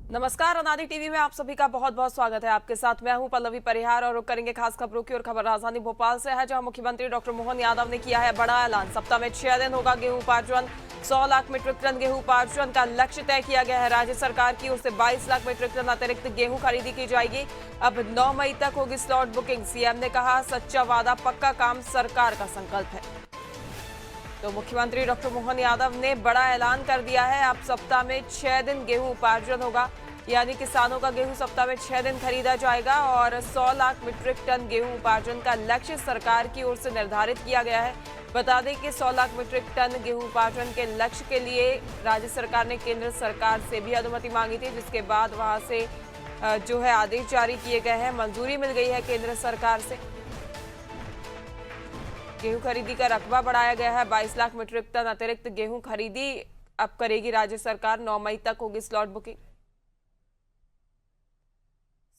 नमस्कार, अनादि टीवी में आप सभी का बहुत बहुत स्वागत है। आपके साथ मैं हूं पल्लवी परिहार और रुक करेंगे खास खबरों की। और खबर राजधानी भोपाल से है, जहां मुख्यमंत्री डॉक्टर मोहन यादव ने किया है बड़ा ऐलान। सप्ताह में 6 दिन होगा गेहूं उपार्जन। 100 लाख मीट्रिक टन गेहूं उपार्जन का लक्ष्य तय किया गया है। राज्य सरकार की ओर से 22 लाख मीट्रिक टन अतिरिक्त गेहूं खरीदी की जाएगी। अब 9 मई तक होगी स्लॉट बुकिंग। सीएम ने कहा, सच्चा वादा पक्का काम सरकार का संकल्प है। तो मुख्यमंत्री डॉक्टर मोहन यादव ने बड़ा ऐलान कर दिया है। अब सप्ताह में 6 दिन गेहूं उपार्जन होगा, यानी किसानों का गेहूं सप्ताह में 6 दिन खरीदा जाएगा। और 100 लाख मीट्रिक टन गेहूं उपार्जन का लक्ष्य सरकार की ओर से निर्धारित किया गया है। बता दें कि 100 लाख मीट्रिक टन गेहूं उपार्जन के लक्ष्य के लिए राज्य सरकार ने केंद्र सरकार से भी अनुमति मांगी थी, जिसके बाद वहां से जो है आदेश जारी किए गए हैं, मंजूरी मिल गई है केंद्र सरकार से। गेहूं खरीदी का रकबा बढ़ाया गया है। 22 लाख मीट्रिक टन अतिरिक्त गेहूं खरीदी अब करेगी राज्य सरकार। 9 मई तक होगी स्लॉट बुकिंग।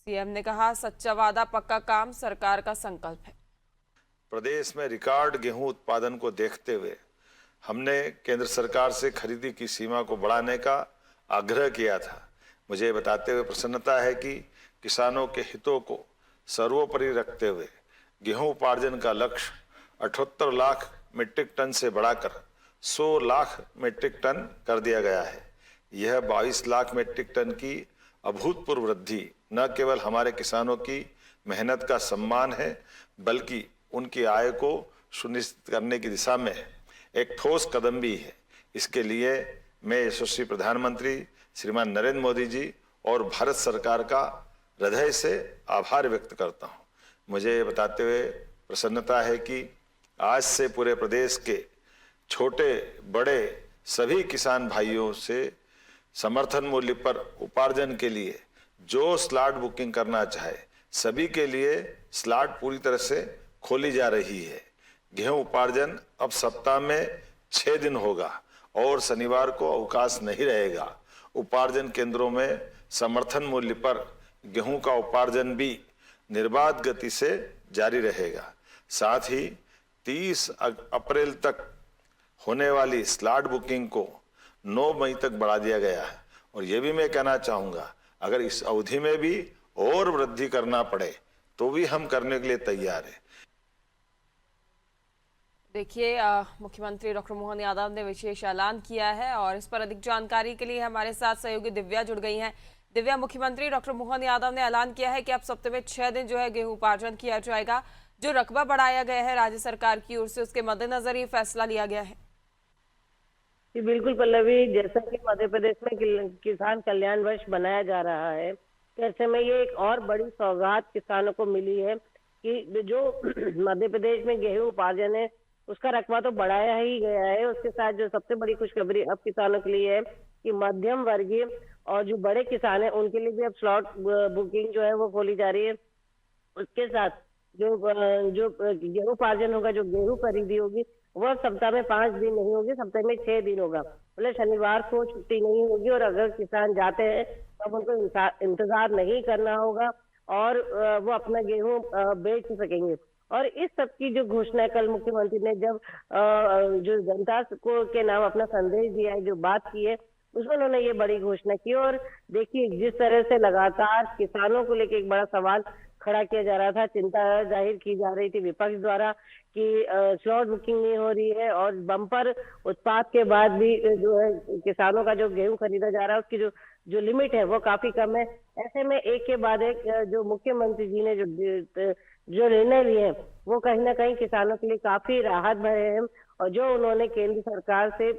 सीएम ने कहा, सच्चा वादा पक्का काम सरकार का संकल्प है। प्रदेश में रिकॉर्ड गेहूं उत्पादन को देखते हुए हमने केंद्र सरकार से खरीदी की सीमा को बढ़ाने का आग्रह किया था। मुझे बताते हुए प्रसन्नता है कि किसानों के हितों को सर्वोपरि रखते हुए गेहूं उपार्जन का लक्ष्य 78 लाख मीट्रिक टन से बढ़ाकर 100 लाख मीट्रिक टन कर दिया गया है। यह 22 लाख मीट्रिक टन की अभूतपूर्व वृद्धि न केवल हमारे किसानों की मेहनत का सम्मान है, बल्कि उनकी आय को सुनिश्चित करने की दिशा में एक ठोस कदम भी है। इसके लिए मैं यशस्वी प्रधानमंत्री श्रीमान नरेंद्र मोदी जी और भारत सरकार का हृदय से आभार व्यक्त करता हूं। मुझे बताते हुए प्रसन्नता है कि आज से पूरे प्रदेश के छोटे बड़े सभी किसान भाइयों से समर्थन मूल्य पर उपार्जन के लिए जो स्लॉट बुकिंग करना चाहे, सभी के लिए स्लॉट पूरी तरह से खोली जा रही है। गेहूं उपार्जन अब सप्ताह में 6 दिन होगा और शनिवार को अवकाश नहीं रहेगा। उपार्जन केंद्रों में समर्थन मूल्य पर गेहूं का उपार्जन भी निर्बाध गति से जारी रहेगा। साथ ही 30 अप्रैल तक होने वाली स्लॉट बुकिंग को 9 मई तक बढ़ा दिया गया है। और ये भी मैं कहना चाहूँगा, अगर इस अवधि में भी और वृद्धि करना पड़े तो भी हम करने के लिए तैयार हैं। देखिए, मुख्यमंत्री डॉक्टर मोहन यादव ने विशेष ऐलान किया है और इस पर अधिक जानकारी के लिए हमारे साथ सहयोगी दिव्या जुड़ गई हैं। दिव्या, मुख्यमंत्री डॉक्टर मोहन यादव ने ऐलान किया है कि अब सप्ताह में 6 दिन जो है गेहूं उपार्जन किया जाएगा। जो रकबा बढ़ाया गया है राज्य सरकार की ओर से, उसके मद्देनजर ये फैसला लिया गया है। जी बिल्कुल पल्लवी, जैसा कि मध्य प्रदेश में किसान कल्याण वर्ष बनाया जा रहा है, तो ऐसे में ये एक और बड़ी सौगात किसानों को मिली है कि जो मध्य प्रदेश में गेहूं उपार्जन है उसका रकबा तो बढ़ाया ही गया है। उसके साथ जो सबसे बड़ी खुशखबरी अब किसानों के लिए है कि मध्यम वर्गीय और जो बड़े किसान हैं उनके लिए भी अब स्लॉट बुकिंग जो है वो खोली जा रही है। उसके साथ जो गेहूं उपार्जन होगा, जो गेहूं खरीदी होगी, वह सप्ताह में 5 दिन नहीं होगी, सप्ताह में 6 दिन होगा। मतलब शनिवार को छुट्टी नहीं होगी और अगर किसान जाते हैं तो अब उनको इंतजार नहीं करना होगा और वो अपना गेहूं बेच सकेंगे। और इस सब की जो घोषणा कल मुख्यमंत्री ने जब जो जनता को के नाम अपना संदेश दिया है, जो बात की है, उसमें उन्होंने ये बड़ी घोषणा की। और देखिए, जिस तरह से लगातार किसानों को लेकर एक बड़ा सवाल खड़ा किया जा रहा था, चिंता जाहिर की जा रही थी विपक्ष द्वारा कि स्लॉट बुकिंग नहीं हो रही है और बम्पर उत्पाद के बाद भी जो है किसानों का जो गेहूं खरीदा जा रहा है उसकी जो लिमिट है वो काफी कम है। ऐसे में एक के बाद एक जो मुख्यमंत्री जी ने जो निर्णय लिए हैं वो कहीं ना कहीं किसानों के लिए काफी राहत भरे हैं। और जो उन्होंने केंद्र सरकार से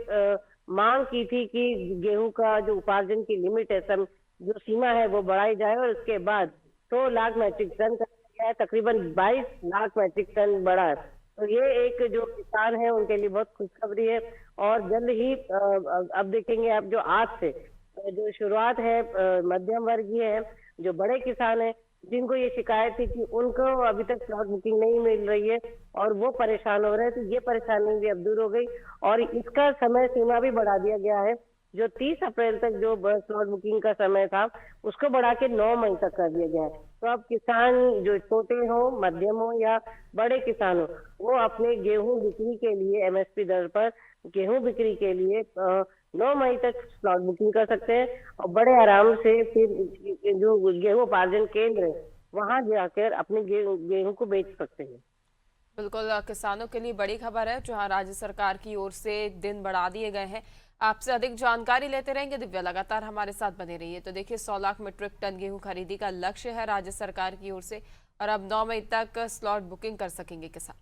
मांग की थी कि गेहूं का जो उपार्जन की लिमिट है, जो सीमा है वो बढ़ाई जाए और उसके बाद 100 लाख मैट्रिक टन कर दिया है, तकरीबन 22 लाख मैट्रिक टन बढ़ा है। तो ये एक जो किसान है उनके लिए बहुत खुशखबरी है। और जल्द ही अब देखेंगे आप, जो आज से जो शुरुआत है, मध्यम वर्गीय है, जो बड़े किसान है जिनको ये शिकायत थी कि उनको अभी तक स्लॉट बुकिंग नहीं मिल रही है और वो परेशान हो रहे हैं, तो ये परेशानी भी अब दूर हो गई और इसका समय सीमा भी बढ़ा दिया गया है। जो 30 अप्रैल तक जो स्लॉट बुकिंग का समय था उसको बढ़ा के 9 मई तक कर दिया गया है। तो अब किसान जो छोटे हो, मध्यम हो या बड़े किसान हो, वो अपने गेहूं बिक्री के लिए एमएसपी दर पर गेहूं बिक्री के लिए 9 मई तक स्लॉट बुकिंग कर सकते हैं और बड़े आराम से फिर जो गेहूं उपार्जन केंद्र है वहां जाकर अपने गेहूं को बेच सकते हैं। बिल्कुल, किसानों के लिए बड़ी खबर है जहां राज्य सरकार की ओर से दिन बढ़ा दिए गए हैं। आपसे अधिक जानकारी लेते रहेंगे दिव्या, लगातार हमारे साथ बने रहिए। तो देखिए 100 लाख मीट्रिक टन गेहूं खरीदी का लक्ष्य है राज्य सरकार की ओर से और अब 9 मई तक स्लॉट बुकिंग कर सकेंगे किसान।